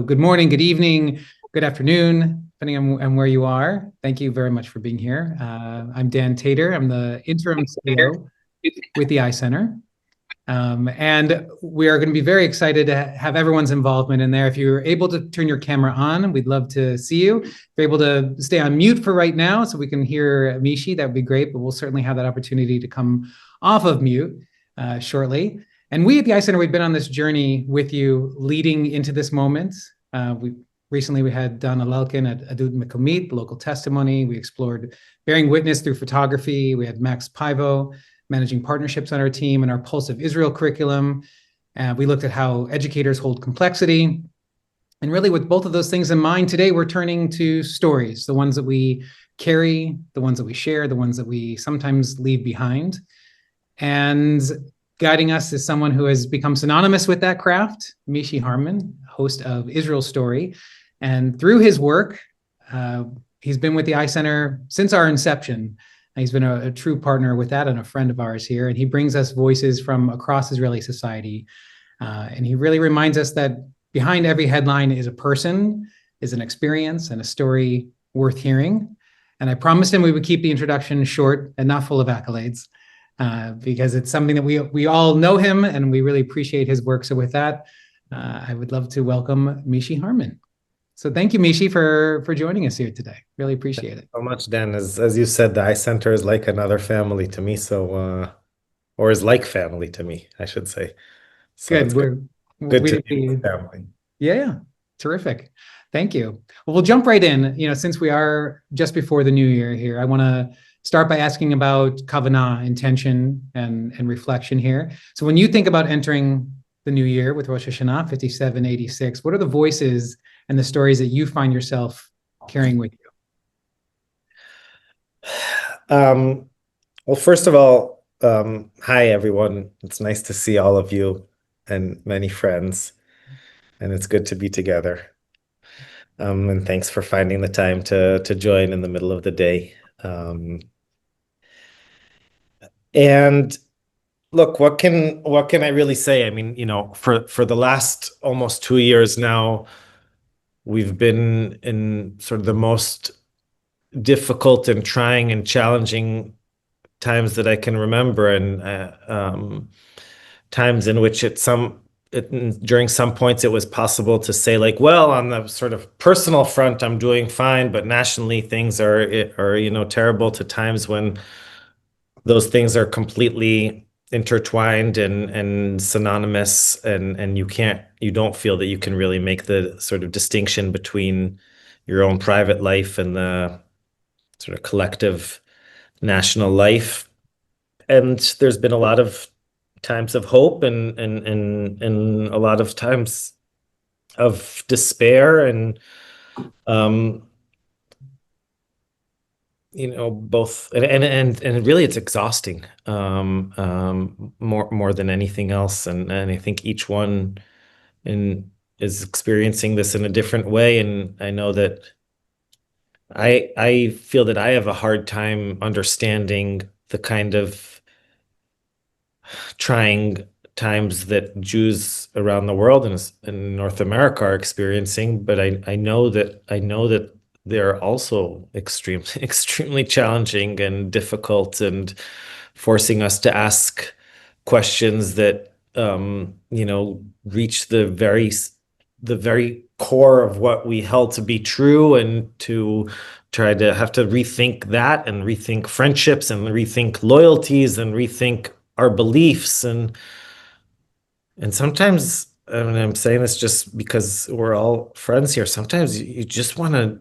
Good morning, good evening, good afternoon, depending on where you are. Thank you very much for being here. I'm Dan Tater. I'm the interim CEO with the Eye Center. And we are going to be very excited to have everyone's involvement in there. If you're able to turn your camera on, we'd love to see you. If you're able to stay on mute for right now so we can hear Mishy, that would be great, but we'll certainly have that opportunity to come off of mute shortly. And we at the Eye Center, we've been on this journey with you leading into this moment. We had Donna Lelkin at Adut Mekomit, local testimony. We explored bearing witness through photography. We had Max Pivo, managing partnerships on our team, and our Pulse of Israel curriculum. We looked at how educators hold complexity. And really with both of those things in mind, today we're turning to stories, the ones that we carry, the ones that we share, the ones that we sometimes leave behind. And guiding us is someone who has become synonymous with that craft, Mishy Harman, host of Israel Story. And through his work, he's been with the Eye Center since our inception. He's been a true partner with that and a friend of ours here. And he brings us voices from across Israeli society. And he really reminds us that behind every headline is a person, is an experience, and a story worth hearing. And I promised him we would keep the introduction short and not full of accolades. Because it's something that we all know him and we really appreciate his work. So with that, I would love to welcome Mishy Harman. So thank you, Mishy, for joining us here today. Really appreciate it. So much, Dan. As you said, the Eye Center is like another family to me. Or is like family to me, I should say. So Good. it's good to be with family. Yeah, terrific. Thank you. Well, we'll jump right in. Since we are just before the new year here, I want to start by asking about kavanah, intention, and reflection here. So when you think about entering the new year with Rosh Hashanah 5786, what are the voices and the stories that you find yourself carrying with you? Well, first of all, hi, everyone. It's nice to see all of you and many friends, and it's good to be together. And thanks for finding the time to join in the middle of the day. And look, what can I really say? I mean, for the last almost 2 years now, we've been in sort of the most difficult and trying and challenging times that I can remember, and times in which during some points it was possible to say, like, well, on the sort of personal front, I'm doing fine, but nationally things are terrible, to times when those things are completely intertwined and synonymous, and you don't feel that you can really make the sort of distinction between your own private life and the sort of collective national life. And there's been a lot of times of hope and a lot of times of despair, and both, and really it's exhausting, more than anything else, and I think each one is experiencing this in a different way. And I know that I feel that I have a hard time understanding the kind of trying times that Jews around the world and in North America are experiencing, but I know that they're also extremely challenging and difficult, and forcing us to ask questions that reach the very core of what we held to be true, and to try to have to rethink that, and rethink friendships, and rethink loyalties, and rethink our beliefs. And sometimes, I mean, I'm saying this just because we're all friends here, sometimes you just want to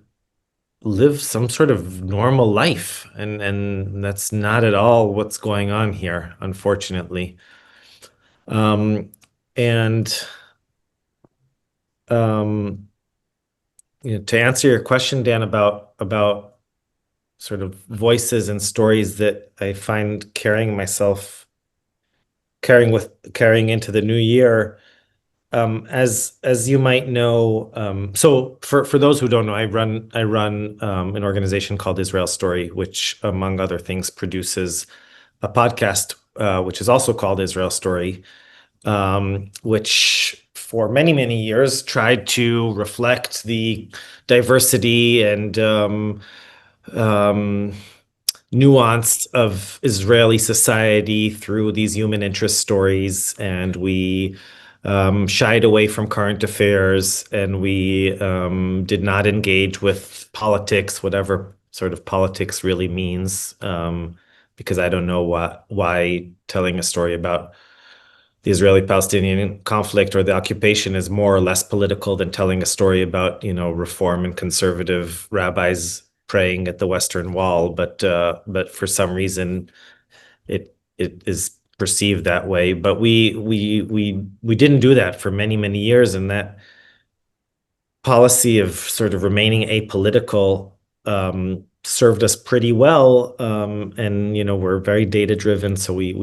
live some sort of normal life, and that's not at all what's going on here, unfortunately. And to answer your question, Dan, about sort of voices and stories that I find carrying into the new year. As you might know, so for those who don't know, I run an organization called Israel Story, which, among other things, produces a podcast, which is also called Israel Story, which for many, many years tried to reflect the diversity and um, nuance of Israeli society through these human interest stories, and we shied away from current affairs, and we did not engage with politics, whatever sort of politics really means, because I don't know why telling a story about the Israeli-Palestinian conflict or the occupation is more or less political than telling a story about, reform and conservative rabbis praying at the Western Wall. But for some reason, it is perceived that way. But we didn't do that for many, many years, and that policy of sort of remaining apolitical served us pretty well. And we're very data driven, so we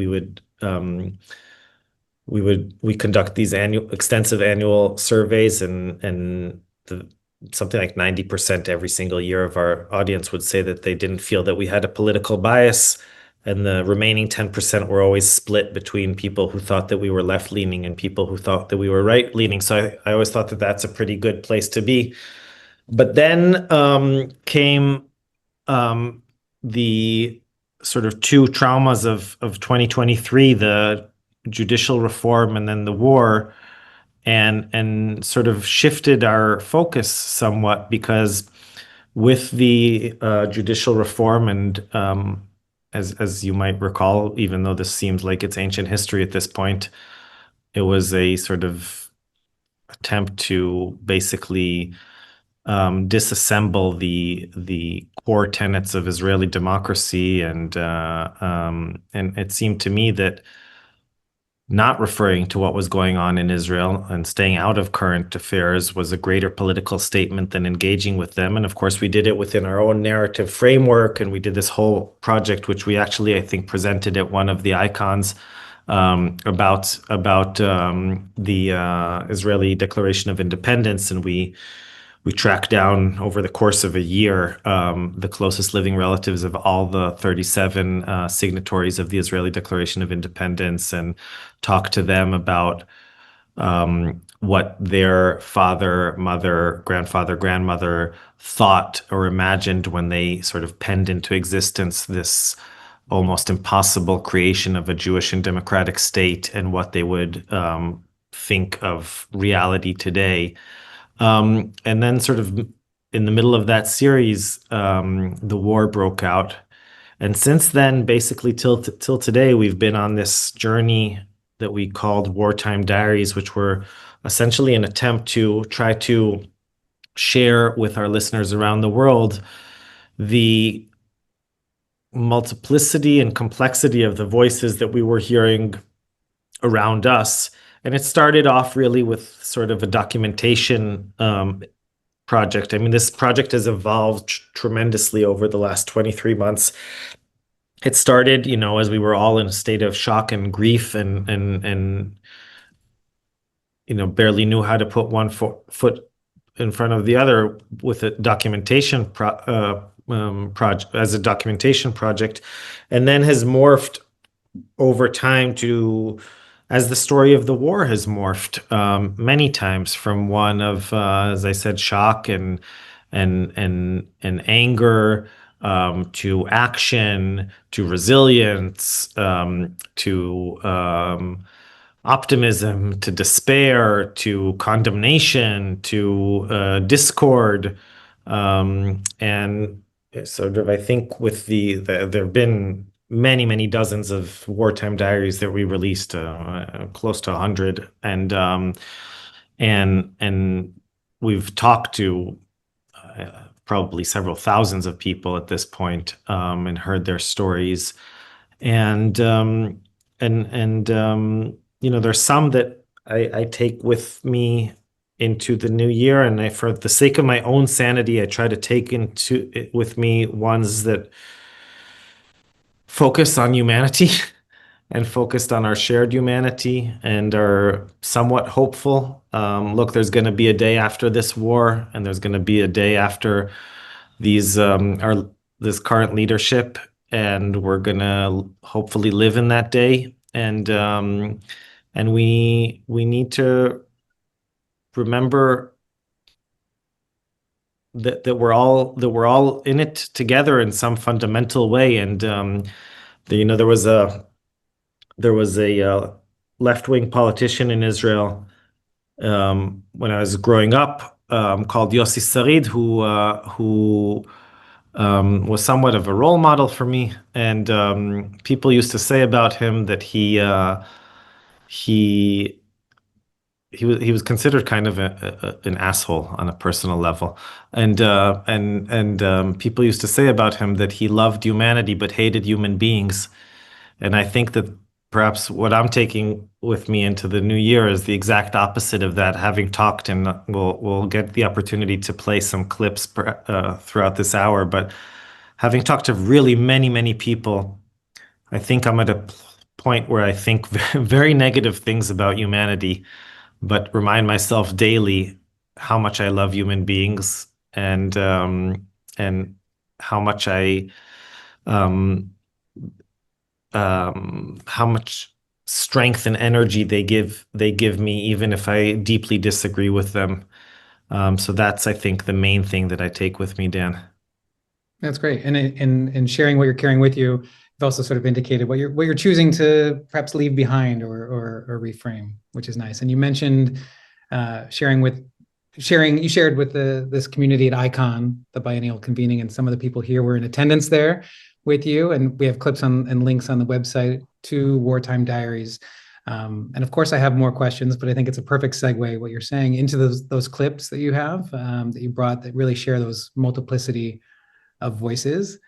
conduct these extensive annual surveys, and something like 90% every single year of our audience would say that they didn't feel that we had a political bias, and the remaining 10% were always split between people who thought that we were left leaning and people who thought that we were right leaning. So I always thought that that's a pretty good place to be. But then came the sort of two traumas of 2023, the judicial reform and then the war, and sort of shifted our focus somewhat, because with the judicial reform and as you might recall, even though this seems like it's ancient history at this point, it was a sort of attempt to basically disassemble the core tenets of Israeli democracy, and it seemed to me that not referring to what was going on in Israel and staying out of current affairs was a greater political statement than engaging with them. And of course, we did it within our own narrative framework, and we did this whole project, which we actually, I think, presented at one of the icons, about the Israeli Declaration of Independence, and we tracked down over the course of a year the closest living relatives of all the 37 signatories of the Israeli Declaration of Independence, and talked to them about what their father, mother, grandfather, grandmother thought or imagined when they sort of penned into existence this almost impossible creation of a Jewish and democratic state, and what they would think of reality today. And then sort of in the middle of that series, the war broke out. And since then, basically till today, we've been on this journey that we called Wartime Diaries, which were essentially an attempt to try to share with our listeners around the world the multiplicity and complexity of the voices that we were hearing around us. And it started off really with sort of a documentation project. I mean, this project has evolved tremendously over the last 23 months. It started, as we were all in a state of shock and grief, and barely knew how to put one foot in front of the other with a documentation project, as a documentation project, and then has morphed over time to, as the story of the war has morphed many times, from one of, as I said, shock and anger, to action, to resilience, to optimism, to despair, to condemnation, to discord, and sort of, I think, with there have been many, many dozens of wartime diaries that we released, close to 100, and we've talked to probably several thousands of people at this point, and heard their stories, and there's some that I take with me into the new year, and for the sake of my own sanity, I try to take with me ones that focus on humanity and focused on our shared humanity and are somewhat hopeful. Look, there's going to be a day after this war, and there's going to be a day after this current leadership, and we're going to hopefully live in that day. And we need to remember that we're all in it together in some fundamental way. And there was a left-wing politician in Israel when I was growing up called Yossi Sarid, who was somewhat of a role model for me. And people used to say about him that he he was considered kind of an asshole on a personal level, and people used to say about him that he loved humanity but hated human beings. And I think that perhaps what I'm taking with me into the new year is the exact opposite of that. Having talked, and we'll get the opportunity to play some clips throughout this hour, but having talked to really many people, I think I'm at a point where I think very negative things about humanity, but remind myself daily how much I love human beings, and how much I how much strength and energy they give me, even if I deeply disagree with them. So that's, I think, the main thing that I take with me, Dan. That's great. And in sharing what you're carrying with you, you've also sort of indicated what you're choosing to perhaps leave behind or reframe, which is nice. And you mentioned you shared with this community at Icon, the biennial convening, and some of the people here were in attendance there with you. And we have clips and links on the website to Wartime Diaries. And of course, I have more questions, but I think it's a perfect segue what you're saying into those clips that you have that you brought that really share those multiplicity of voices.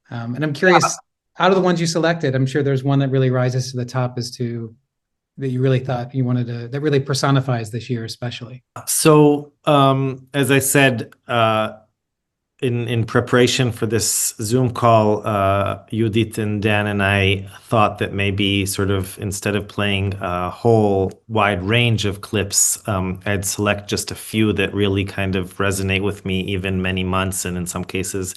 And I'm curious, out of the ones you selected, I'm sure there's one that really rises to the top as to that you really thought you wanted to, that really personifies this year, especially. So, as I said, in preparation for this Zoom call, Judith and Dan and I thought that maybe sort of instead of playing a whole wide range of clips, I'd select just a few that really kind of resonate with me, even many months, and in some cases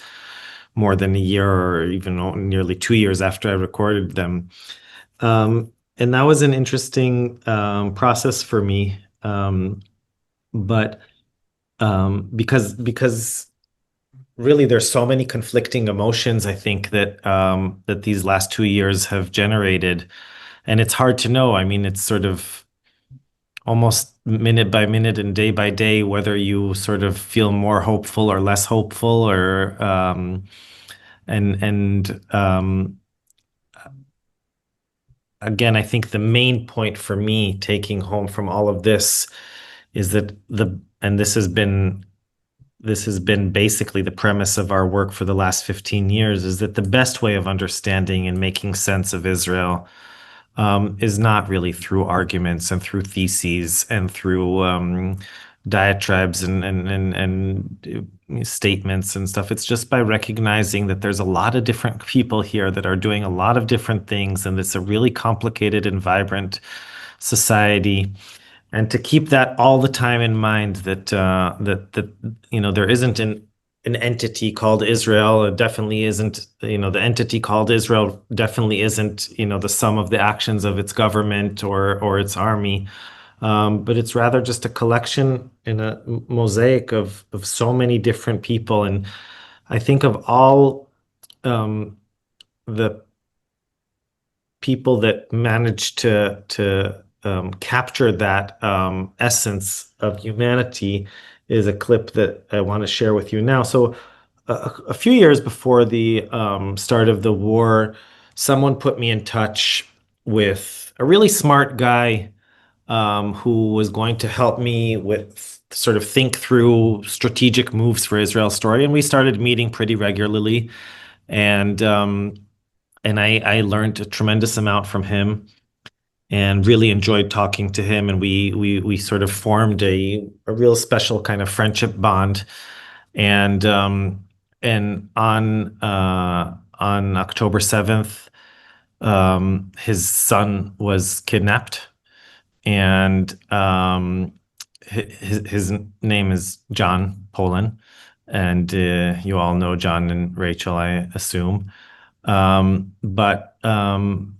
more than a year or even nearly 2 years after I recorded them. And that was an interesting process for me, but because really there's so many conflicting emotions, I think that these last 2 years have generated, and it's hard to know. I mean, it's sort of almost minute by minute and day by day whether you sort of feel more hopeful or less hopeful, or and again, I think the main point for me taking home from all of this is that and this has been basically the premise of our work for the last 15 years, is that the best way of understanding and making sense of Israel is not really through arguments and through theses and through diatribes and statements and stuff. It's just by recognizing that there's a lot of different people here that are doing a lot of different things, and it's a really complicated and vibrant society. And to keep that all the time in mind, that there isn't an entity called Israel. It definitely isn't, the entity called Israel definitely isn't, the sum of the actions of its government or its army. But it's rather just a collection in a mosaic of so many different people. And I think of all the people that managed to capture that essence of humanity is a clip that I want to share with you now. So, a few years before the start of the war, someone put me in touch with a really smart guy who was going to help me with sort of think through strategic moves for Israel's story. And we started meeting pretty regularly, and I learned a tremendous amount from him and really enjoyed talking to him. And we sort of formed a real special kind of friendship bond. And on October 7th, his son was kidnapped, and his name is John Poland, and you all know John and Rachel, I assume. But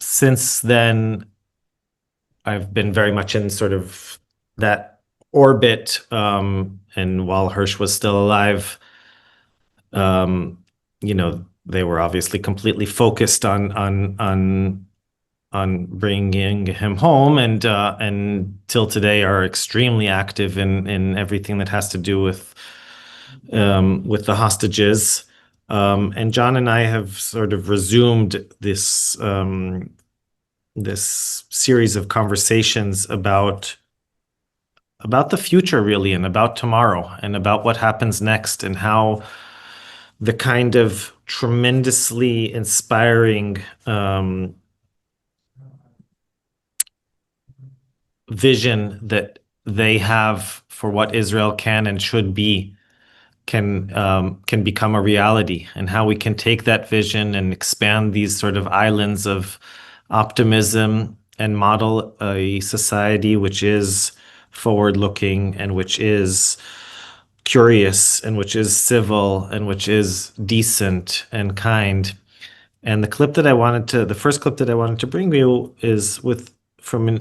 since then, I've been very much in sort of that orbit. And while Hirsch was still alive, they were obviously completely focused on bringing him home, and till today are extremely active in everything that has to do with the hostages. And John and I have sort of resumed this series of conversations about the future, really, and about tomorrow, and about what happens next, and how the kind of tremendously inspiring vision that they have for what Israel can and should be can become a reality, and how we can take that vision and expand these sort of islands of optimism and model a society which is forward-looking, and which is curious, and which is civil, and which is decent and kind. And the first clip that I wanted to bring you is from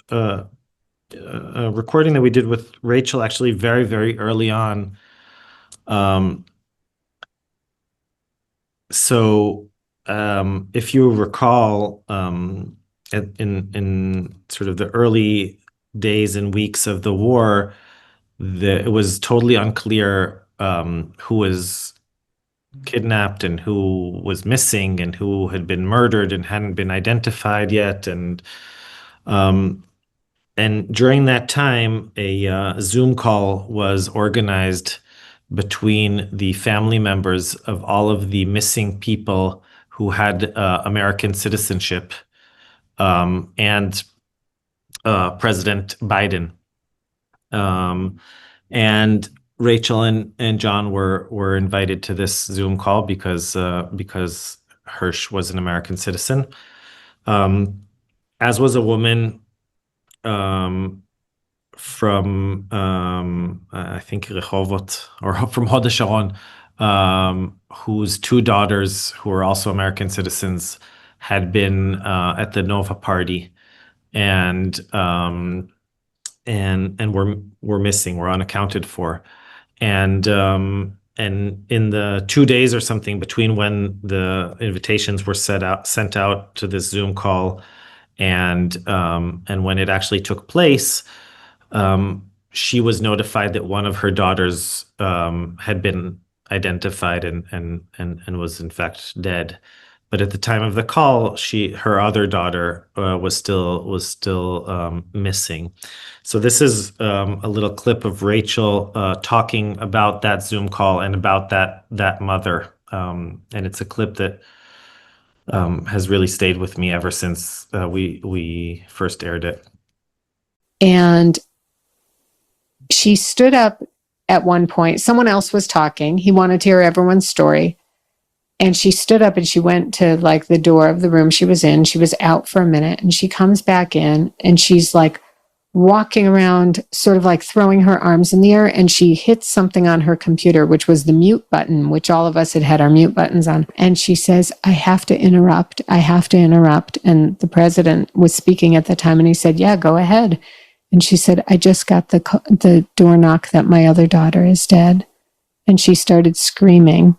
a recording that we did with Rachel, actually very, very early on. If you recall, in sort of the early days and weeks of the war, it was totally unclear who was kidnapped and who was missing and who had been murdered and hadn't been identified yet. And during that time, a Zoom call was organized between the family members of all of the missing people who had American citizenship, and President Biden. And Rachel and John were invited to this Zoom call because Hirsch was an American citizen, as was a woman from I think Rehovot, or from Hod HaSharon, whose two daughters, who were also American citizens, had been at the Nova Party, and were missing, were unaccounted for. And in the 2 days or something between when the invitations were sent out to this Zoom call and when it actually took place, she was notified that one of her daughters had been identified and was in fact dead. But at the time of the call, her other daughter was still missing. So this is a little clip of Rachel talking about that Zoom call and about that mother, and it's a clip that has really stayed with me ever since we first aired it. And she stood up at one point. Someone else was talking. He wanted to hear everyone's story. And she stood up and she went to like the door of the room she was in. She was out for a minute and she comes back in and she's like walking around, sort of like throwing her arms in the air. And she hits something on her computer, which was the mute button, which all of us had our mute buttons on. And she says, I have to interrupt. I have to interrupt. And the president was speaking at the time and he said, yeah, go ahead. And she said, I just got the door knock that my other daughter is dead. And she started screaming.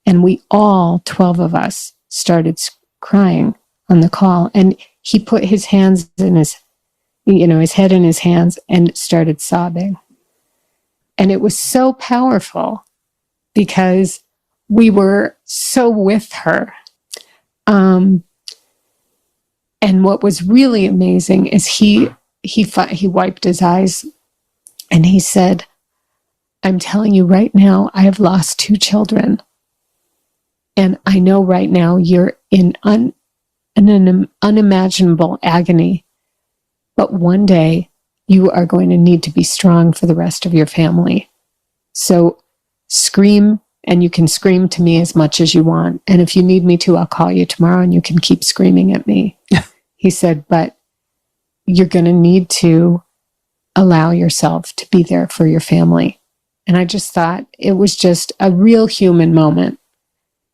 And we all, 12 of us, started crying on the call. And he put his hands in his head in his hands and started sobbing. And it was so powerful because we were so with her. And what was really amazing is he wiped his eyes and he said, I'm telling you right now, I have lost 2 children. And I know right now you're in an unimaginable agony. But one day you are going to need to be strong for the rest of your family. So scream, and you can scream to me as much as you want. And if you need me to, I'll call you tomorrow and you can keep screaming at me. He said, but you're going to need to allow yourself to be there for your family. And I just thought it was just a real human moment.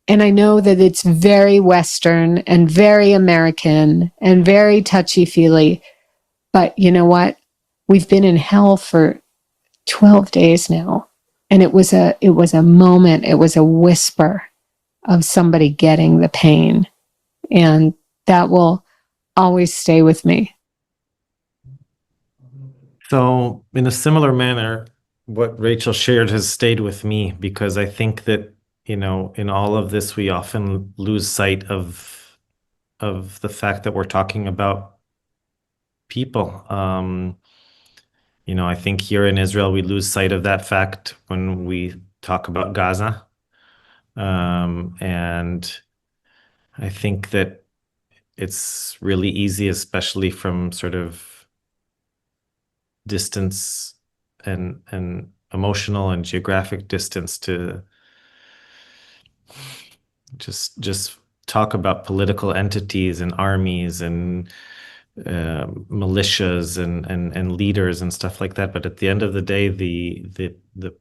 And I know that it's very Western and very American and very touchy-feely. But you know what? We've been in hell for 12 days now. And it was a moment, it was a whisper of somebody getting the pain. And that will always stay with me. So, in a similar manner, what Rachel shared has stayed with me because I think that, in all of this, we often lose sight of the fact that we're talking about people. I think here in Israel, we lose sight of that fact when we talk about Gaza. And I think that it's really easy, especially from sort of distance and emotional and geographic distance, to just talk about political entities and armies and militias and leaders and stuff like that. But at the end of the day, the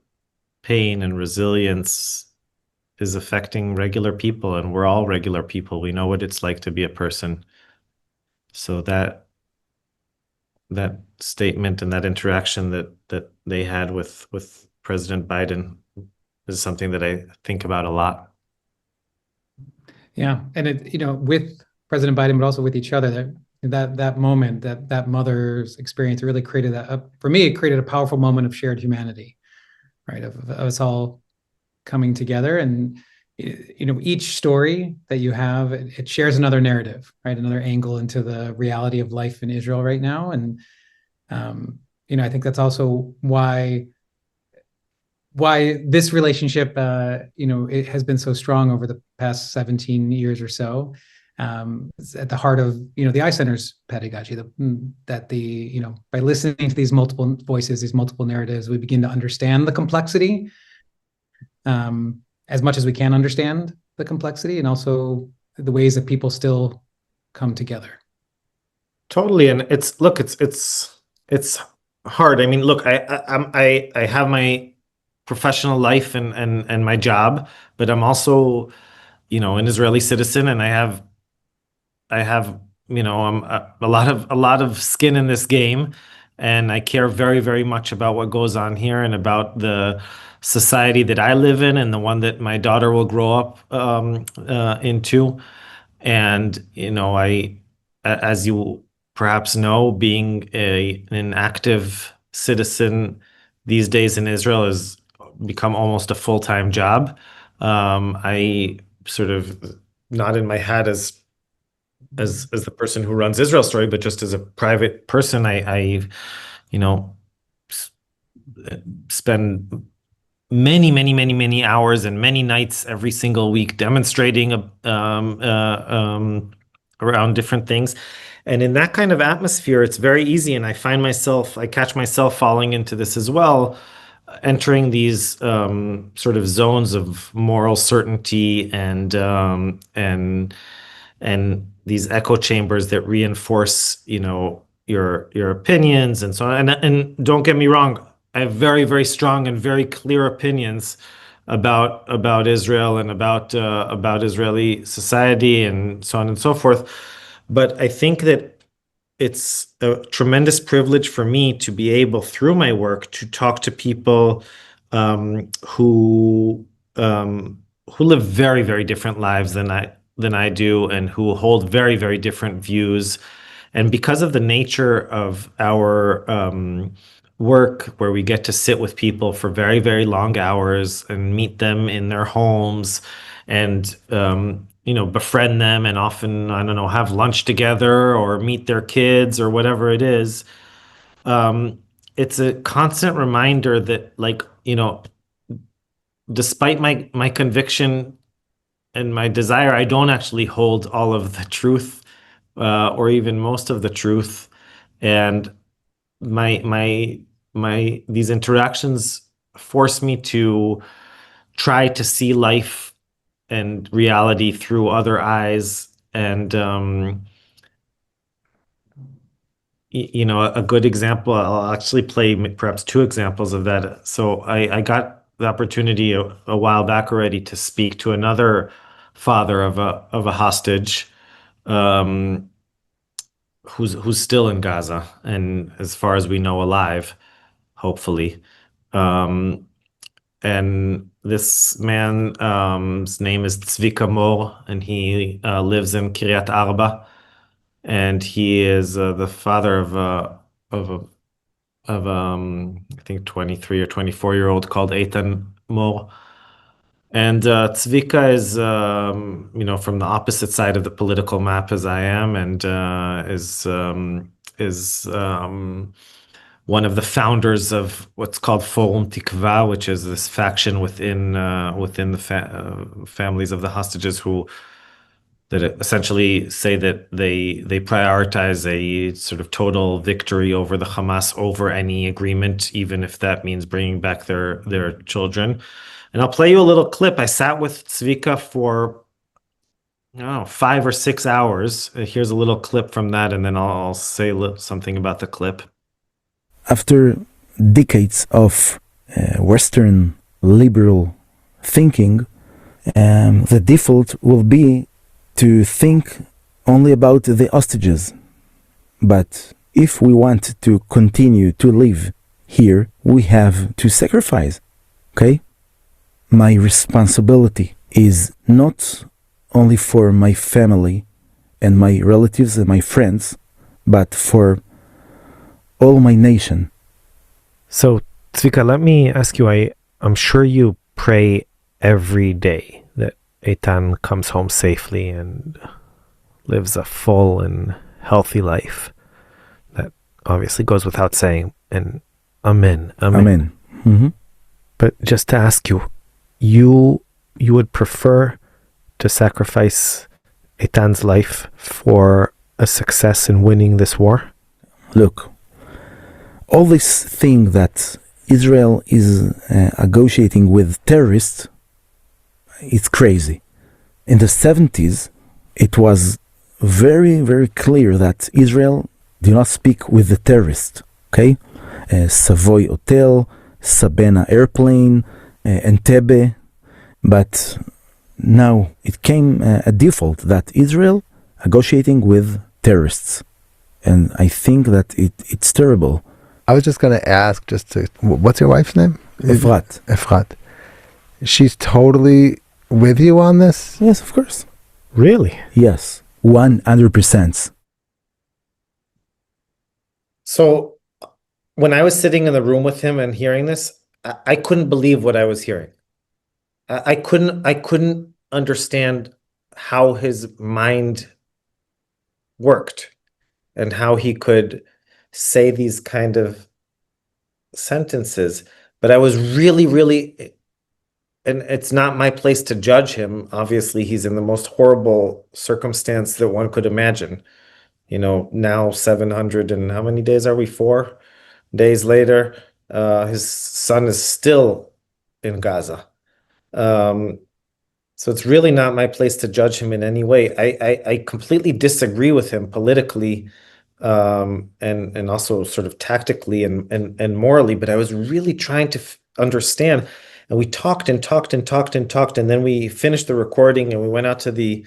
pain and resilience is affecting regular people, and we're all regular people. We know what it's like to be a person. So that statement and that interaction that they had with President Biden is something that I think about a lot. Yeah, and with President Biden, but also with each other, that moment, that mother's experience really created for me, it created a powerful moment of shared humanity, right? Of us all coming together, and each story that you have, it shares another narrative, right? Another angle into the reality of life in Israel right now, and I think that's also why this relationship, it has been so strong over the past 17 years or so. It's at the heart of, the Eye Center's pedagogy, by listening to these multiple voices, these multiple narratives, we begin to understand the complexity, as much as we can understand the complexity, and also the ways that people still come together. Totally, and it's hard. I mean, look, I have my professional life and my job, but I'm also, an Israeli citizen, and I have I'm a lot of skin in this game, and I care very, very much about what goes on here and about the society that I live in and the one that my daughter will grow up into. And as you perhaps know, being an active citizen these days in Israel has become almost a full-time job. I sort of nod in my hat as the person who runs Israel Story, but just as a private person, I you know s- spend many, many, many, many hours and many nights every single week demonstrating around different things. And in that kind of atmosphere, it's very easy. And I catch myself falling into this as well, entering these sort of zones of moral certainty and these echo chambers that reinforce, your opinions and so on. And don't get me wrong, I have very, very strong and very clear opinions about Israel and about Israeli society and so on and so forth. But I think that it's a tremendous privilege for me to be able, through my work, to talk to people who live very, very different lives than I do, and who hold very, very different views. And because of the nature of our work, where we get to sit with people for very, very long hours and meet them in their homes and befriend them, and often, I don't know, have lunch together or meet their kids or whatever it is. It's a constant reminder that, like, despite my conviction and my desire, I don't actually hold all of the truth, or even most of the truth. And my these interactions force me to try to see life and reality through other eyes. And a good example, I'll actually play perhaps two examples of that. So I got the opportunity a while back already to speak to another father of a hostage, um, who's still in Gaza, and as far as we know, alive, hopefully. And this man, his name is Tzvika Mor, and he lives in Kiryat Arba, and he is the father of I think 23 or 24-year-old called Eitan Mor. And Tzvika is from the opposite side of the political map as I am, and is one of the founders of what's called Forum Tikva, which is this faction within the families of the hostages that essentially say that they prioritize a sort of total victory over the Hamas over any agreement, even if that means bringing back their children. And I'll play you a little clip. I sat with Tzvika for 5 or 6 hours. Here's a little clip from that, and then I'll say something about the clip. After decades of Western liberal thinking, the default will be to think only about the hostages. But if we want to continue to live here, we have to sacrifice. Okay? My responsibility is not only for my family and my relatives and my friends, but for all my nation. So, Tzvika, let me ask you, I'm sure you pray every day that Eitan comes home safely and lives a full and healthy life. That obviously goes without saying, and amen. Amen. Mm-hmm. But just to ask you, you would prefer to sacrifice Eitan's life for a success in winning this war? Look, all this thing that Israel is negotiating with terrorists, it's crazy. In the 70s, it was very, very clear that Israel do not speak with the terrorists, okay? Savoy Hotel, Sabena Airplane, Entebbe, but now it came a default that Israel negotiating with terrorists. And I think that it's terrible. I was just going to ask, what's your wife's name? Efrat. Efrat. She's totally with you on this? Yes, of course. Really? Yes, 100%. So when I was sitting in the room with him and hearing this, I couldn't believe what I was hearing. I couldn't understand how his mind worked and how he could say these kind of sentences. But I was really, really, and it's not my place to judge him. Obviously, he's in the most horrible circumstance that one could imagine. Now 700 and how many days are we? 4 days later, his son is still in Gaza. So it's really not my place to judge him in any way. I completely disagree with him politically, and also sort of tactically and morally, but I was really trying to understand. And we talked and talked and talked and talked, and then we finished the recording and we went out to the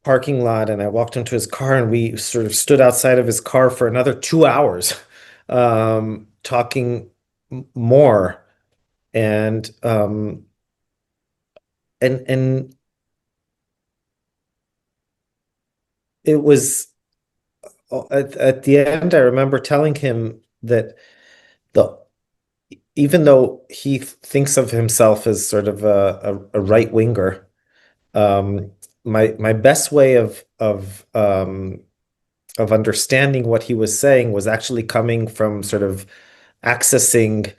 parking lot, and I walked into his car, and we sort of stood outside of his car for another 2 hours, talking more. And it was at the end, I remember telling him that even though he thinks of himself as sort of a right winger, my best way of understanding what he was saying was actually coming from sort of accessing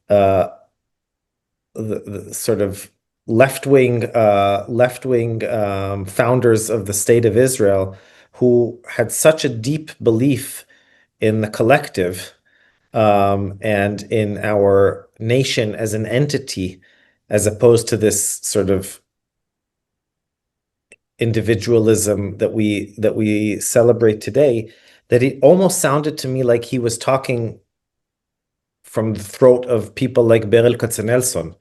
the sort of left-wing founders of the State of Israel, who had such a deep belief in the collective, and in our nation as an entity, as opposed to this sort of individualism that we celebrate today, that it almost sounded to me like he was talking from the throat of people like Berel Katzenelson.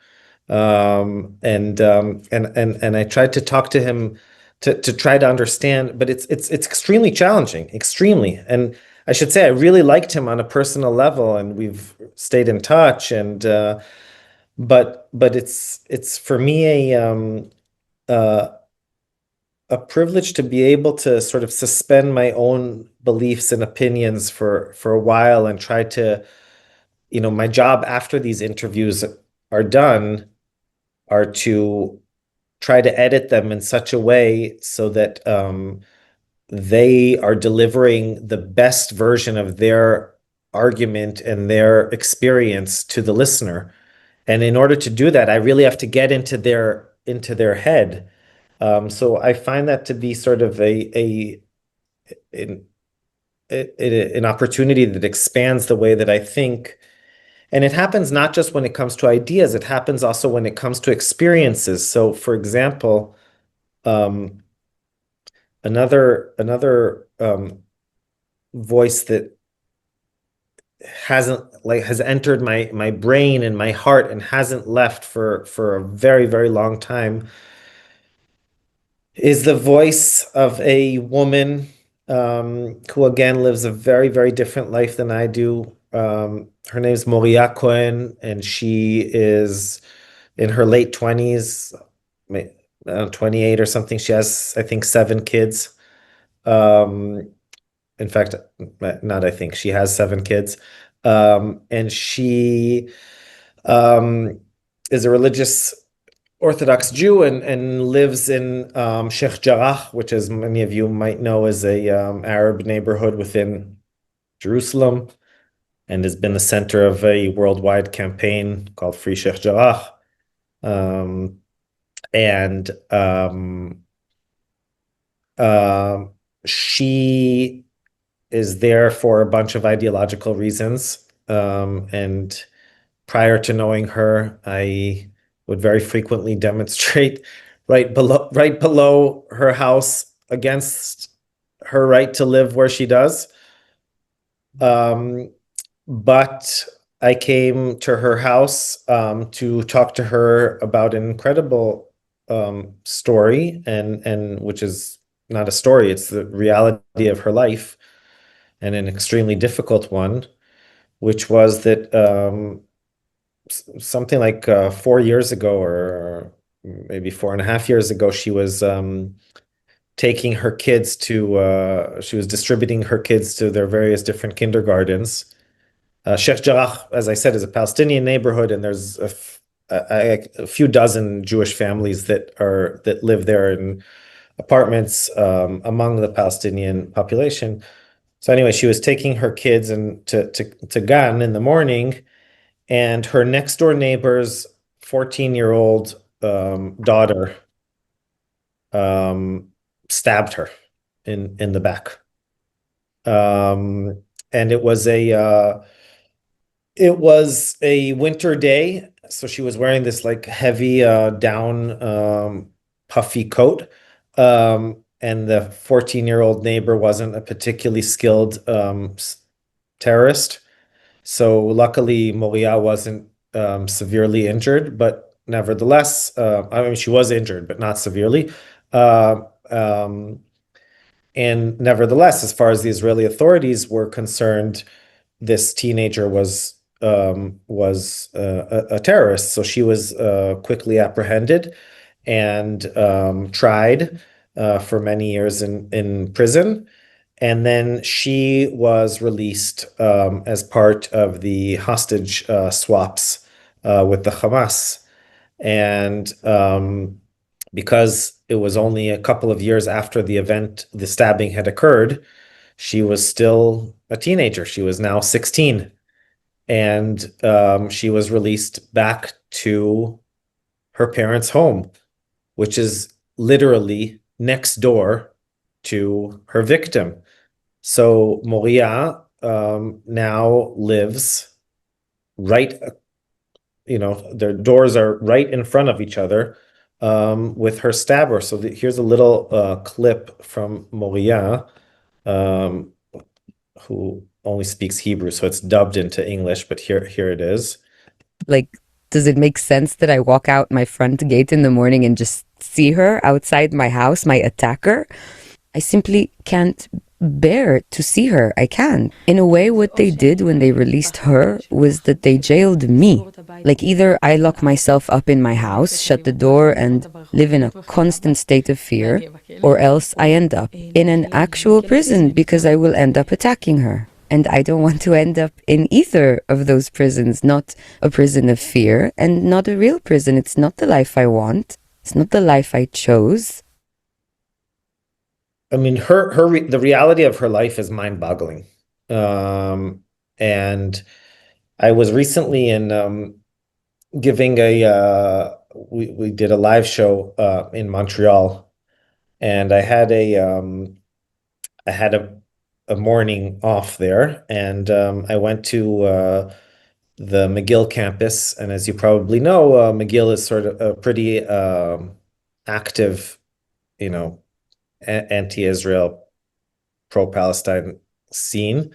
And I tried to talk to him to try to understand, but it's extremely challenging, extremely. And I should say I really liked him on a personal level, and we've stayed in touch. And but it's for me uh, a privilege to be able to sort of suspend my own beliefs and opinions for a while and try to, my job after these interviews are done are to try to edit them in such a way so that they are delivering the best version of their argument and their experience to the listener. And in order to do that, I really have to get into their head. So I find that to be sort of an, an opportunity that expands the way that I think. And it happens not just when it comes to ideas, it happens also when it comes to experiences. So, for example, um, another voice that has entered my brain and my heart and hasn't left for a very, very long time is the voice of a woman who again lives a very, very different life than I do. Her name is Moria Cohen, and she is in her late 20s, 28 or something. She has, I think, 7 kids. In fact, not I think, she has 7 kids. And she is a religious Orthodox Jew and lives in Sheikh Jarrah, which, as many of you might know, is a Arab neighborhood within Jerusalem, and has been the center of a worldwide campaign called Free Sheikh Jarrah. And she is there for a bunch of ideological reasons. And prior to knowing her, I would very frequently demonstrate right below her house against her right to live where she does. But I came to her house to talk to her about an incredible story, and which is not a story, it's the reality of her life, and an extremely difficult one, which was that something like 4 years ago, or maybe 4.5 years ago, she was taking her kids to, she was distributing her kids to their various different kindergartens. Sheikh Jarrah, as I said, is a Palestinian neighborhood, and there's a few dozen Jewish families that live there in apartments among the Palestinian population. So anyway, she was taking her kids to Gan in the morning, and her next door neighbor's 14-year-old daughter stabbed her in the back. And it was a winter day, so she was wearing this like heavy down puffy coat. And the 14-year-old neighbor wasn't a particularly skilled terrorist. So luckily, Moria wasn't severely injured, but nevertheless, I mean, she was injured, but not severely. And nevertheless, as far as the Israeli authorities were concerned, this teenager was a terrorist. So she was quickly apprehended and tried for many years in prison. And then she was released as part of the hostage swaps with the Hamas. And because it was only a couple of years after the stabbing had occurred, she was still a teenager. She was now 16. And she was released back to her parents' home, which is literally next door to her victim. So Moria now lives right, their doors are right in front of each other with her stabber. So here's a little clip from Moria, who only speaks Hebrew, so it's dubbed into English, but here it is. Like, does it make sense that I walk out my front gate in the morning and just see her outside my house, my attacker? I simply can't bear to see her. I can't. In a way, what they did when they released her was that they jailed me. Like, either I lock myself up in my house, shut the door, and live in a constant state of fear, or else I end up in an actual prison because I will end up attacking her. And I don't want to end up in either of those prisons, not a prison of fear and not a real prison. It's not the life I want. It's not the life I chose. I mean, the reality of her life is mind-boggling. And I was recently giving we did a live show in Montreal, and I had a morning off there, and I went to the McGill campus, and as you probably know, McGill is sort of a pretty active, you know, anti-Israel, pro-Palestine scene.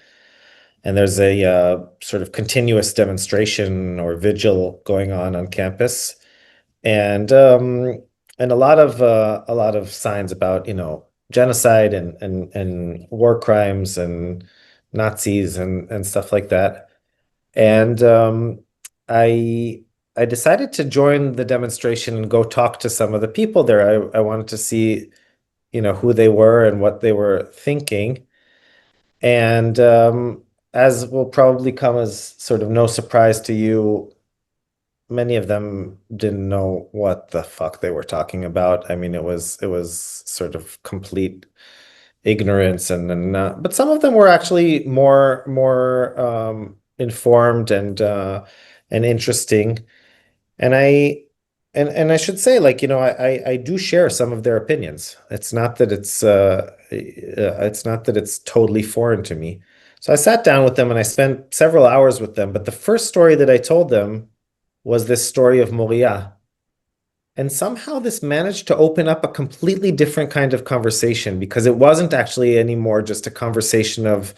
And there's a sort of continuous demonstration or vigil going on campus, and a lot of signs about, you know, genocide and war crimes and Nazis and stuff like that. And I decided to join the demonstration and go talk to some of the people there. I wanted to see, you know, who they were and what they were thinking. And as will probably come as sort of no surprise to you, many of them didn't know what the fuck they were talking about. I mean, it was sort of complete ignorance, but some of them were actually more informed and interesting. And I should say, like, you know, I do share some of their opinions. It's not that it's totally foreign to me. So I sat down with them and I spent several hours with them. But the first story that I told them was this story of Moria. And somehow this managed to open up a completely different kind of conversation, because it wasn't actually anymore just a conversation of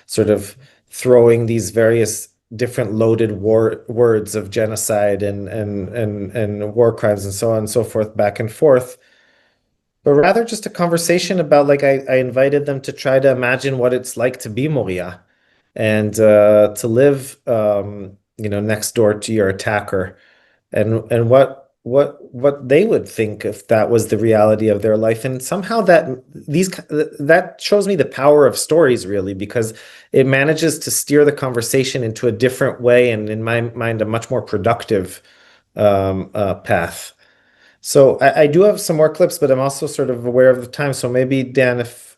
sort of throwing these various different loaded words of genocide and war crimes and so on and so forth back and forth, but rather just a conversation about, like, I invited them to try to imagine what it's like to be Moria and to live, you know, next door to your attacker, and what they would think if that was the reality of their life. And somehow that shows me the power of stories, really, because it manages to steer the conversation into a different way, and in my mind a much more productive path. So I do have some more clips, but I'm also sort of aware of the time, so maybe Dan, if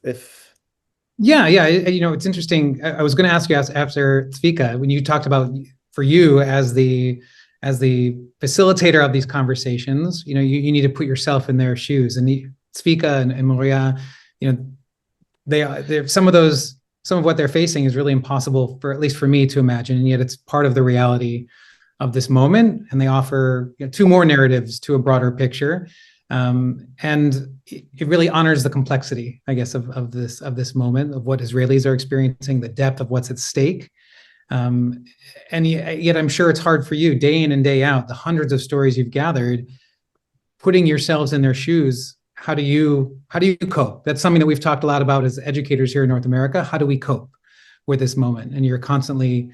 Yeah, yeah. You know, it's interesting. I was going to ask you after Zvika, when you talked about, for you as the facilitator of these conversations, you know, you need to put yourself in their shoes. And Zvika and Moria, you know, they're some of what they're facing is really impossible, for at least for me, to imagine, and yet it's part of the reality of this moment. And they offer, you know, two more narratives to a broader picture. And it really honors the complexity, I guess, of this moment, of what Israelis are experiencing, the depth of what's at stake. And yet I'm sure it's hard for you, day in and day out, the hundreds of stories you've gathered, putting yourselves in their shoes. How do you cope? That's something that we've talked a lot about as educators here in North America. How do we cope with this moment? And you're constantly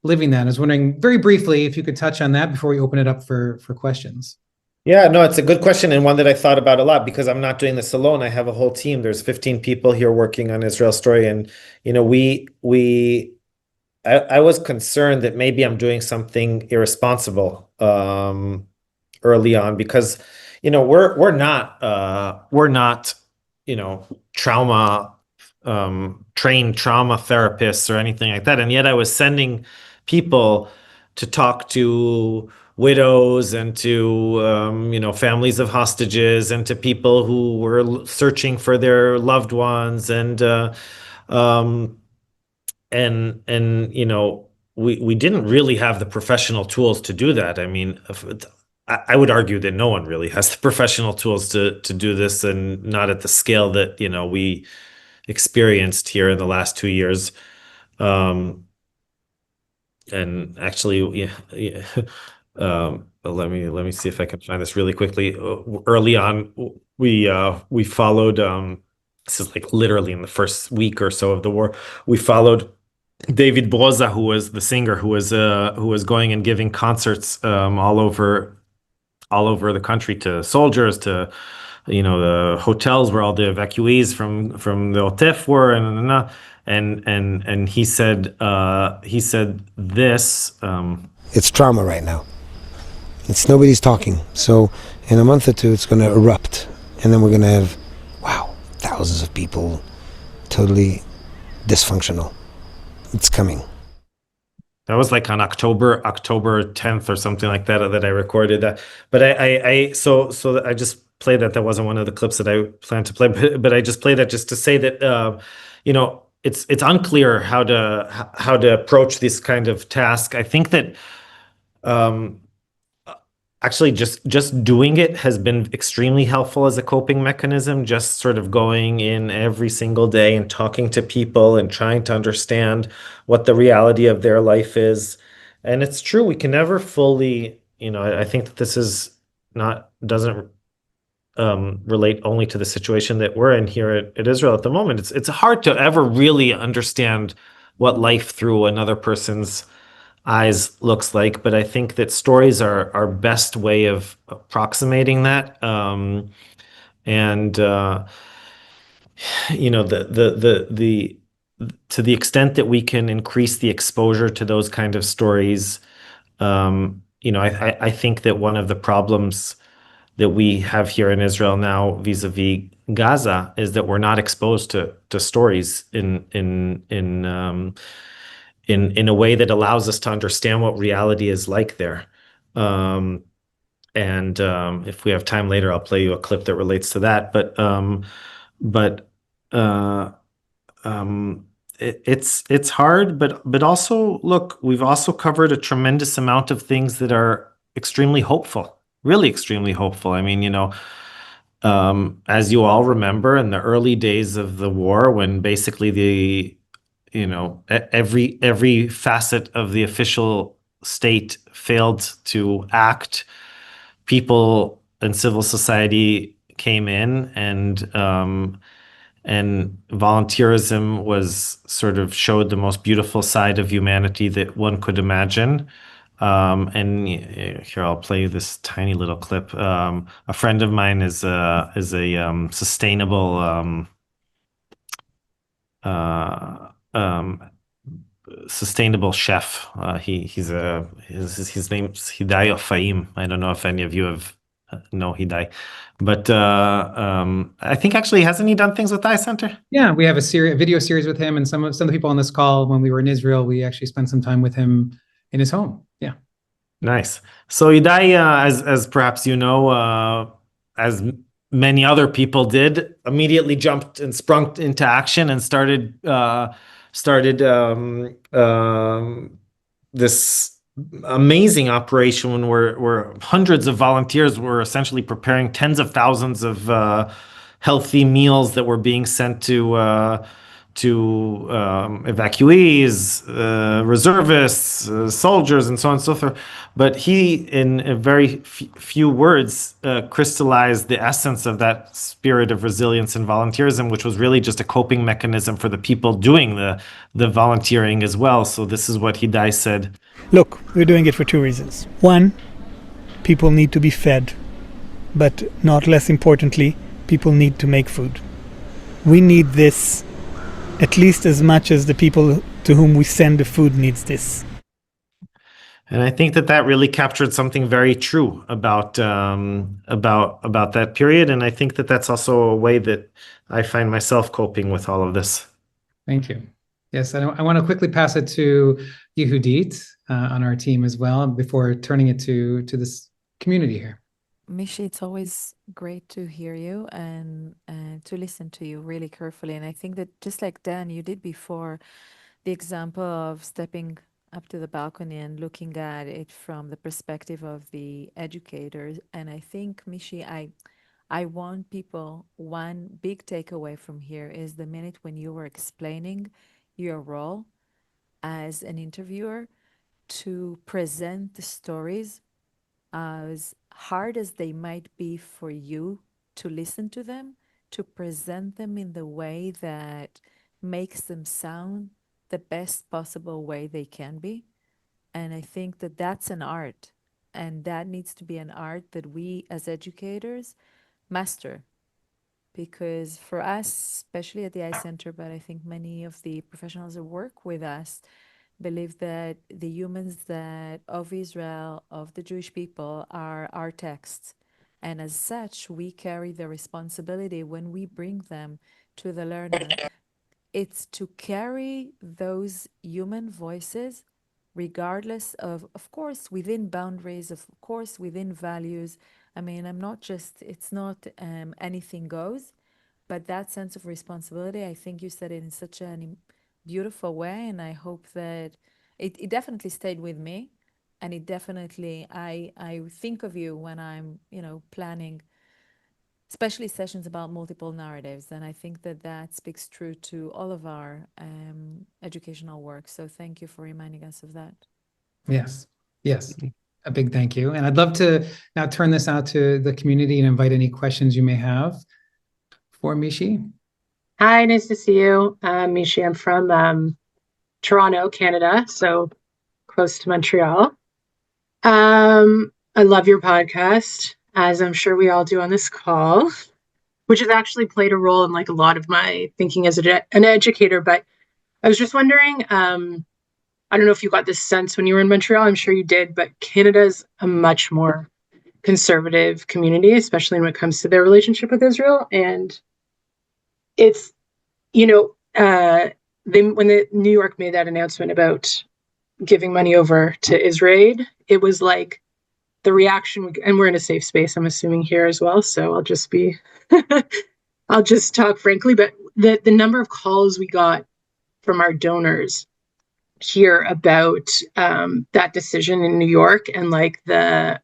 living that. I was wondering, very briefly, if you could touch on that before we open it up for questions. Yeah, no, it's a good question, and one that I thought about a lot, because I'm not doing this alone. I have a whole team. There's 15 people here working on Israel Story, and you know, I was concerned that maybe I'm doing something irresponsible early on, because you know, we're not, you know, trained trauma therapists or anything like that, and yet I was sending people to talk to widows and to you know, families of hostages, and to people who were searching for their loved ones, um, and you know, we didn't really have the professional tools to do that. I mean, I would argue that no one really has the professional tools to do this, and not at the scale that, you know, we experienced here in the last 2 years. And actually, yeah. Let me see if I can find this really quickly. Early on, we followed this is like literally in the first week or so of the war, we followed David Broza, who was the singer, who was going and giving concerts all over the country to soldiers, to the hotels where all the evacuees from the Otef were, and he said this. It's trauma right now. It's nobody's talking. So in a month or two, it's going to erupt, and then we're going to have, wow, thousands of people totally dysfunctional. It's coming. That was like on October 10th or something like that I recorded that. But so I just played that. That wasn't one of the clips that I planned to play, but I just played that just to say that it's unclear how to approach this kind of task. I think that actually just doing it has been extremely helpful as a coping mechanism, just sort of going in every single day and talking to people and trying to understand what the reality of their life is. And it's true, we can never fully, I think that this is not doesn't relate only to the situation that we're in here at Israel at the moment. It's hard to ever really understand what life through another person's eyes looks like, but I think that stories are our best way of approximating that. And the to the extent that we can increase the exposure to those kind of stories, I think that one of the problems that we have here in Israel now vis-a-vis Gaza is that we're not exposed to stories in a way that allows us to understand what reality is like there. And if we have time later, I'll play you a clip that relates to that. But it's hard, but also look, we've also covered a tremendous amount of things that are extremely hopeful, really extremely hopeful. I mean, as you all remember, in the early days of the war, when basically every facet of the official state failed to act, people in civil society came in, and volunteerism was sort of showed the most beautiful side of humanity that one could imagine. And here I'll play you this tiny little clip. A friend of mine is a sustainable sustainable chef. His name's Hidai Faim. I don't know if any of you have know Hidai, but I think actually hasn't he done things with Eye Center? Yeah, we have a video series with him, and some of the people on this call, when we were in Israel, we actually spent some time with him in his home. Yeah. Nice. So Hidai, as perhaps you know, as many other people did, immediately jumped and sprung into action and started this amazing operation where hundreds of volunteers were essentially preparing tens of thousands of healthy meals that were being sent to evacuees, reservists, soldiers, and so on and so forth. But he, in a very few words, crystallized the essence of that spirit of resilience and volunteerism, which was really just a coping mechanism for the people doing the volunteering as well. So this is what Hidai said. Look, we're doing it for two reasons. One, people need to be fed, but not less importantly, people need to make food. We need this at least as much as the people to whom we send the food needs this. And I think that really captured something very true about that period. And I think that that's also a way that I find myself coping with all of this. Thank you. Yes, I want to quickly pass it to Yehudit on our team as well before turning it to this community here. Mishy, it's always great to hear you and to listen to you really carefully. And I think that just like Dan, you did before, the example of stepping up to the balcony and looking at it from the perspective of the educators. And I think, Mishy, I want people, one big takeaway from here is the minute when you were explaining your role as an interviewer to present the stories, as hard as they might be for you to listen to them, to present them in the way that makes them sound the best possible way they can be. And I think that that's an art, and that needs to be an art that we as educators master. Because for us, especially at the Eye Center, but I think many of the professionals that work with us believe that the humans that of Israel, of the Jewish people, are our texts. And as such, we carry the responsibility when we bring them to the learner. It's to carry those human voices, regardless of course, within boundaries, of course, within values. I mean, it's not anything goes, but that sense of responsibility, I think you said it in such a beautiful way, and I hope that it definitely stayed with me, and it definitely, I think of you when I'm, planning, especially sessions about multiple narratives, and I think that that speaks true to all of our educational work. So thank you for reminding us of that. Yes. Yes. A big thank you. And I'd love to now turn this out to the community and invite any questions you may have for Mishy. Hi, nice to see you. Mishy, I'm from Toronto, Canada, so close to Montreal. I love your podcast, as I'm sure we all do on this call, which has actually played a role in like a lot of my thinking as an educator. But I was just wondering, I don't know if you got this sense when you were in Montreal, I'm sure you did, but Canada's a much more conservative community, especially when it comes to their relationship with Israel. And it's, when the New York made that announcement about giving money over to Israel, it was like the reaction, and we're in a safe space, I'm assuming here as well. So I'll just be, I'll just talk frankly, but the number of calls we got from our donors here about that decision in New York, and like the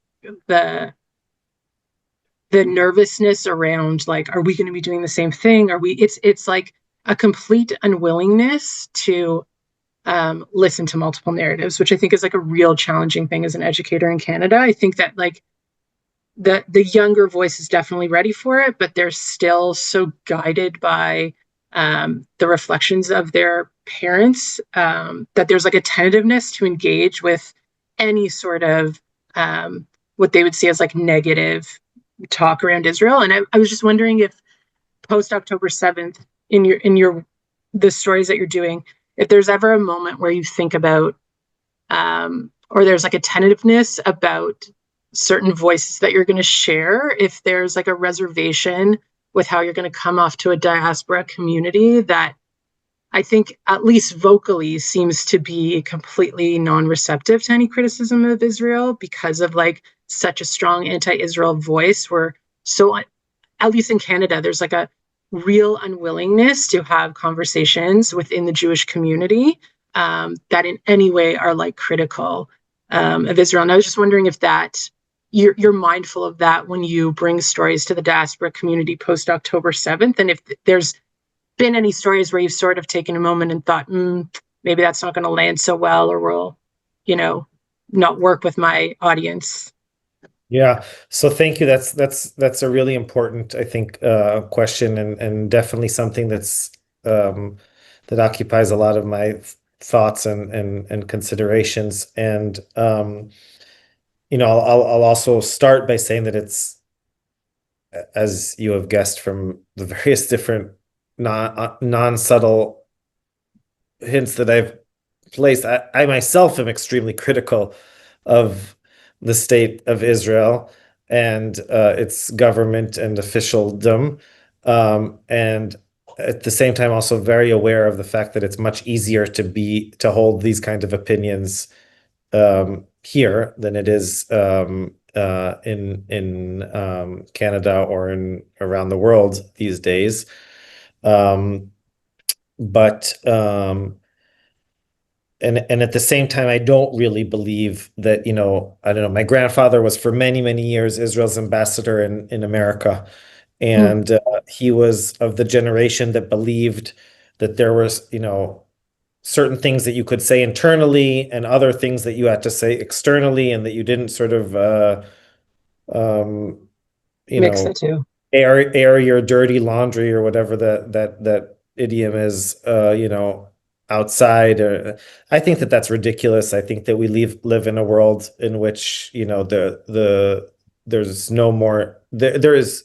nervousness around like, are we going to be doing the same thing? It's like a complete unwillingness to listen to multiple narratives, which I think is like a real challenging thing as an educator in Canada. I think that like the younger voice is definitely ready for it, but they're still so guided by the reflections of their parents, that there's like a tentativeness to engage with any sort of what they would see as like negative talk around Israel. And I was just wondering if post October 7th, in your the stories that you're doing, if there's ever a moment where you think about or there's like a tentativeness about certain voices that you're going to share, if there's like a reservation with how you're going to come off to a diaspora community that I think at least vocally seems to be completely non-receptive to any criticism of Israel because of like such a strong anti-Israel voice. Where so at least in Canada, there's like a real unwillingness to have conversations within the Jewish community that in any way are like critical of Israel. And I was just wondering if that you're mindful of that when you bring stories to the diaspora community post October 7th, and if there's been any stories where you've sort of taken a moment and thought, maybe that's not going to land so well, or will, not work with my audience. Yeah. So thank you. That's a really important, I think, question, and definitely something that's that occupies a lot of my thoughts and considerations. And I'll also start by saying that it's, as you have guessed from the various different non-subtle hints that I've placed, I myself am extremely critical of the state of Israel and its government and officialdom, and at the same time also very aware of the fact that it's much easier to hold these kind of opinions here than it is in Canada or in around the world these days. But and at the same time, I don't really believe that, I don't know, my grandfather was for many, many years Israel's ambassador in America. And he was of the generation that believed that there was, certain things that you could say internally and other things that you had to say externally, and that you didn't sort of, Mix the two. air your dirty laundry or whatever that idiom is, outside. I think that that's ridiculous. I think that we live in a world in which, there's no more, there is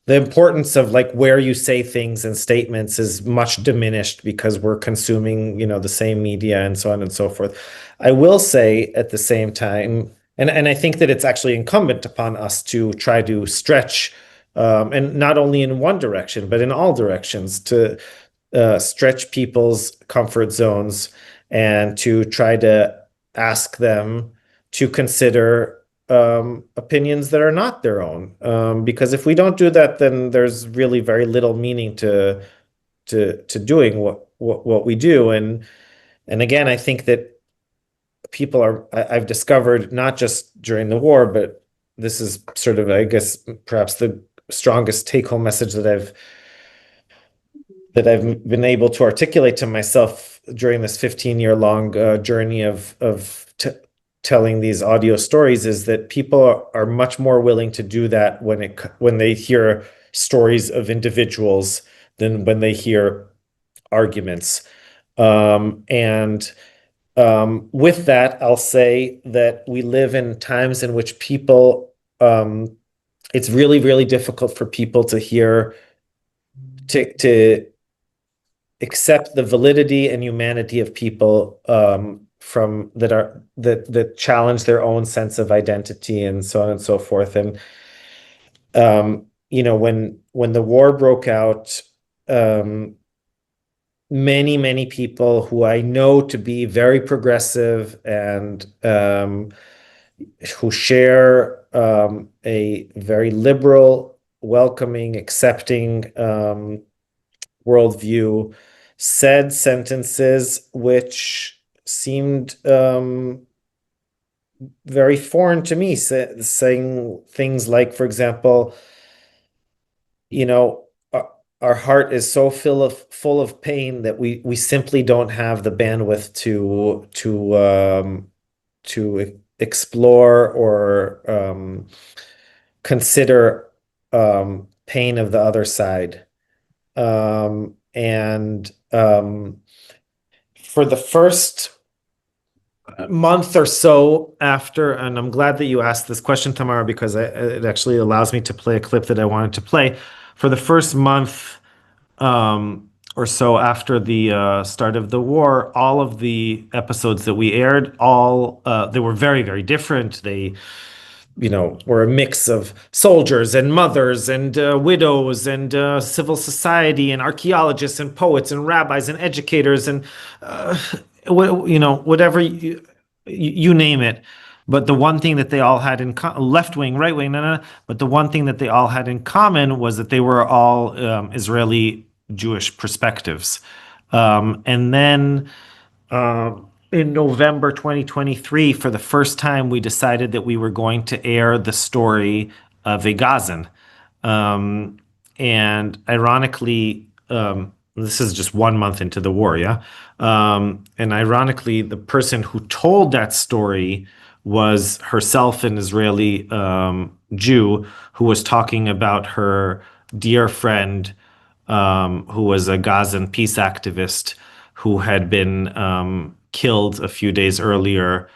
the importance of like where you say things and statements is much diminished because we're consuming, the same media and so on and so forth. I will say at the same time, and I think that it's actually incumbent upon us to try to stretch, and not only in one direction, but in all directions, to stretch people's comfort zones and to try to ask them to consider opinions that are not their own. Because if we don't do that, then there's really very little meaning to doing what we do. And again, I think that I've discovered, not just during the war, but this is sort of, I guess, perhaps the strongest take-home message that I've been able to articulate to myself during this 15-year-long journey of telling these audio stories, is that people are much more willing to do that when they hear stories of individuals than when they hear arguments. With that, I'll say that we live in times in which people, it's really, really difficult for people to accept the validity and humanity of people, that challenge their own sense of identity and so on and so forth. And when the war broke out, many people who I know to be very progressive and who share a very liberal, welcoming, accepting worldview, said sentences which seemed very foreign to me, saying things like, for example, our heart is so full of pain that we simply don't have the bandwidth to explore or consider pain of the other side. For the first month or so after, and I'm glad that you asked this question, Tamara, because it actually allows me to play a clip that I wanted to play. For the first month or so after the start of the war, all of the episodes that we aired, they were very, very different. They were a mix of soldiers and mothers and widows and civil society and archaeologists and poets and rabbis and educators and whatever you name it. But the one thing that they all had in left wing, right wing, no. But the one thing that they all had in common was that they were all Israeli Jewish perspectives. And then in November 2023, for the first time, we decided that we were going to air the story of a Gazan. And ironically, this is just 1 month into the war, yeah? And ironically, the person who told that story was herself an Israeli Jew who was talking about her dear friend, who was a Gazan peace activist who had been killed a few days earlier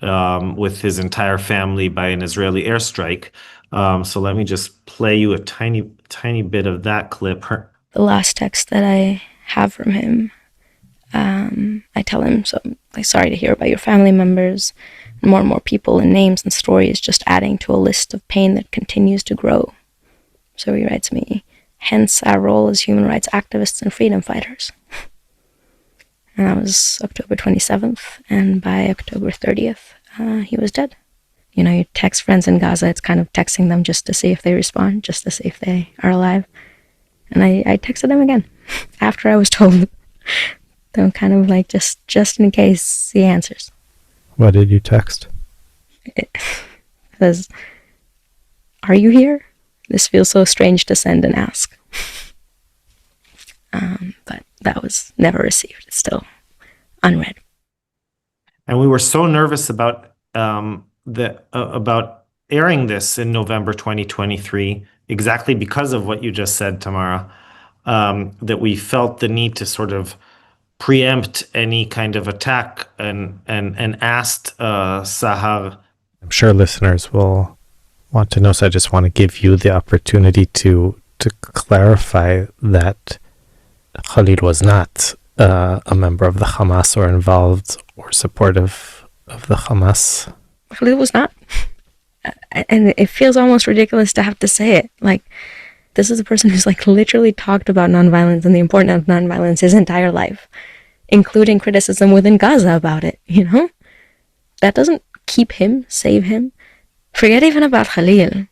with his entire family by an Israeli airstrike. So let me just play you a tiny bit of that clip. The last text that I have from him, I tell him, so I'm sorry to hear about your family members. More and more people and names and stories just adding to a list of pain that continues to grow. So he writes me, hence our role as human rights activists and freedom fighters. And that was October 27th, and by October 30th, he was dead. You text friends in Gaza, it's kind of texting them just to see if they respond, just to see if they are alive. And I texted them again, after I was told. So kind of like, just in case he answers. What did you text? It says, are you here? This feels so strange to send and ask. But that was never received. It's still unread. And we were so nervous about airing this in November 2023 exactly because of what you just said, Tamara, that we felt the need to sort of preempt any kind of attack and asked Sahar. I'm sure listeners will want to know, so I just want to give you the opportunity to clarify that Khalid was not a member of the Hamas or involved or supportive of the Hamas. Khalid was not. And it feels almost ridiculous to have to say it. Like, this is a person who's like literally talked about nonviolence and the importance of nonviolence his entire life, including criticism within Gaza about it, you know? That doesn't keep him, save him. Forget even about Khalil.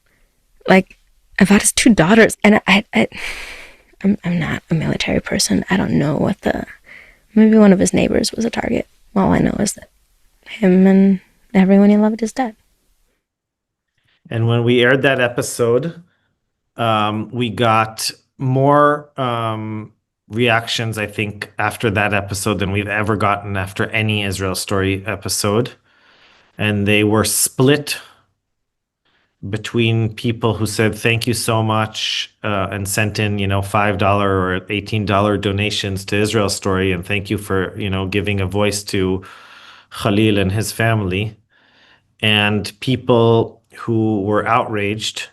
Like, about his 2 daughters. And I'm not a military person. I don't know what maybe one of his neighbors was a target. All I know is that him and everyone he loved is dead. And when we aired that episode, we got more reactions, I think, after that episode than we've ever gotten after any Israel Story episode. And they were split between people who said thank you so much and sent in, $5 or $18 donations to Israel Story, and thank you for, giving a voice to Khalil and his family. And people who were outraged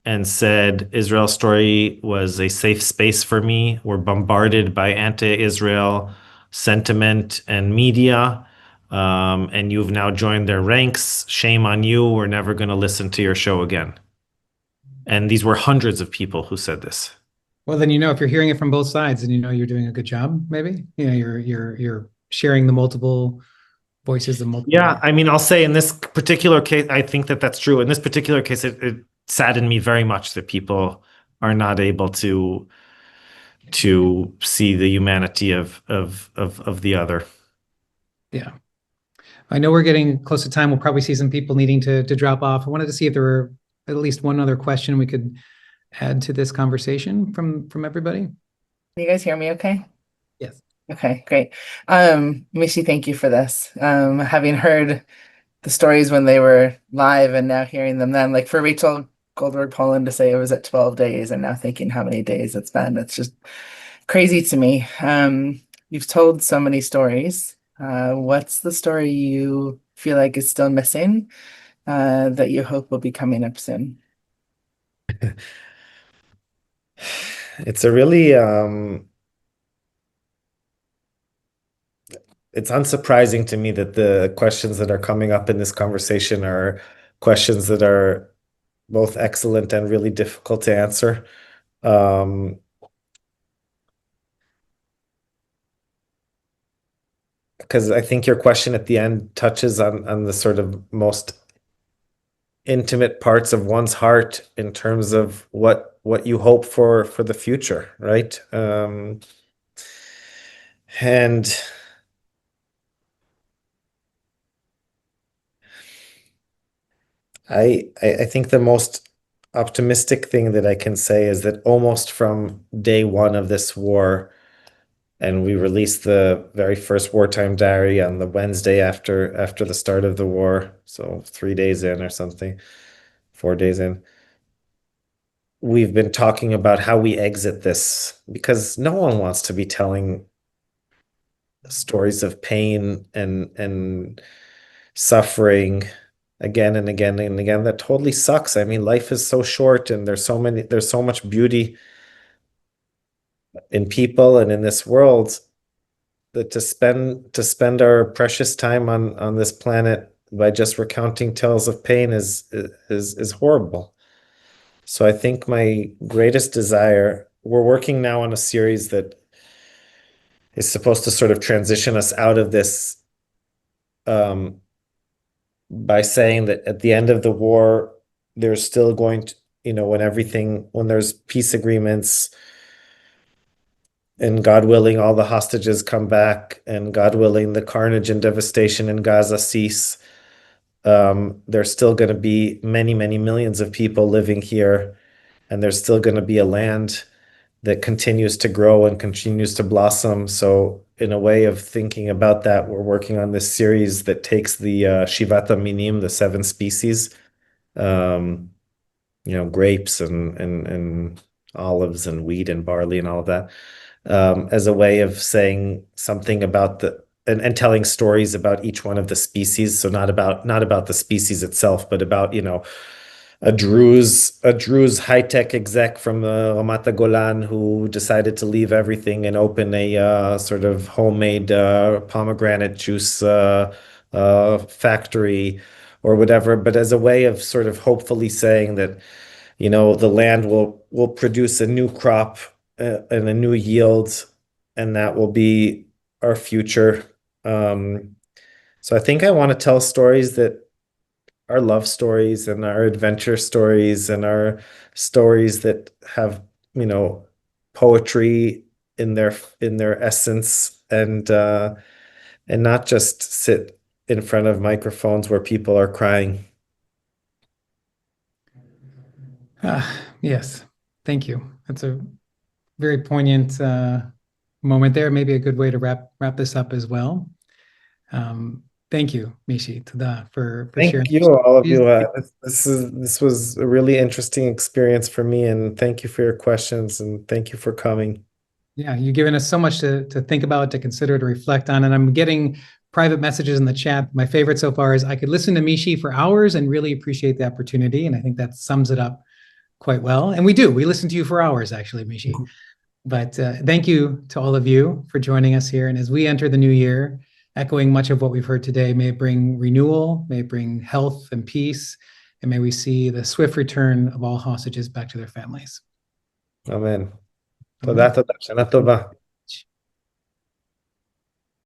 and said Israel Story was a safe space for me, were bombarded by anti-Israel sentiment and media, and you've now joined their ranks. Shame on you. We're never going to listen to your show again. And these were hundreds of people who said this. Well, then, if you're hearing it from both sides, and you're doing a good job, maybe, you're sharing the multiple voices and multiple. Yeah, I mean, I'll say in this particular case, I think that that's true. In this particular case, it saddened me very much that people are not able to see the humanity of the other. Yeah. I know we're getting close to time. We'll probably see some people needing to drop off. I wanted to see if there were at least one other question we could add to this conversation from everybody. Can you guys hear me okay? Yes. Okay, great. Mishy, thank you for this. Having heard the stories when they were live and now hearing them then, like for Rachel Goldberg Poland to say it was at 12 days and now thinking how many days it's been, it's just crazy to me. You've told so many stories. What's the story you feel like is still missing that you hope will be coming up soon? It's a really it's unsurprising to me that the questions that are coming up in this conversation are questions that are both excellent and really difficult to answer. Because I think your question at the end touches on the sort of most intimate parts of one's heart in terms of what you hope for the future, right? And I think the most optimistic thing that I can say is that almost from day one of this war, and we released the very first wartime diary on the Wednesday after the start of the war, so 3 days in or something, 4 days in. We've been talking about how we exit this because no one wants to be telling stories of pain and suffering again and again and again. That totally sucks. I mean, life is so short and there's so much beauty in people and in this world that to spend our precious time on this planet by just recounting tales of pain is horrible. So I think my greatest desire, we're working now on a series that is supposed to sort of transition us out of this by saying that at the end of the war, there's still going to, when there's peace agreements, and God willing, all the hostages come back, and God willing, the carnage and devastation in Gaza cease. There's still going to be many, many millions of people living here, and there's still going to be a land that continues to grow and continues to blossom. So in a way of thinking about that, we're working on this series that takes the Shivat HaMinim, the 7 species, grapes and olives and wheat and barley and all of that, as a way of saying something about and telling stories about each one of the species. So not about the species itself, but about, a Druze high-tech exec from Ramat Golan who decided to leave everything and open a sort of homemade pomegranate juice factory or whatever, but as a way of sort of hopefully saying that, the land will produce a new crop and a new yield, and that will be our future. So I think I want to tell stories that our love stories and our adventure stories and our stories that have, poetry in their essence, and not just sit in front of microphones where people are crying. Yes, thank you. That's a very poignant moment there. Maybe a good way to wrap this up as well. Thank you, Mishy, for sharing. Thank you, all of you. This was a really interesting experience for me, and thank you for your questions, and thank you for coming. Yeah, you've given us so much to think about, to consider, to reflect on, and I'm getting private messages in the chat. My favorite so far is I could listen to Mishy for hours and really appreciate the opportunity, and I think that sums it up quite well. And we listen to you for hours, actually, Mishy. But thank you to all of you for joining us here. And as we enter the new year, echoing much of what we've heard today, may it bring renewal, may it bring health and peace, and may we see the swift return of all hostages back to their families. Amen. Amen. תודה, שנה טובה.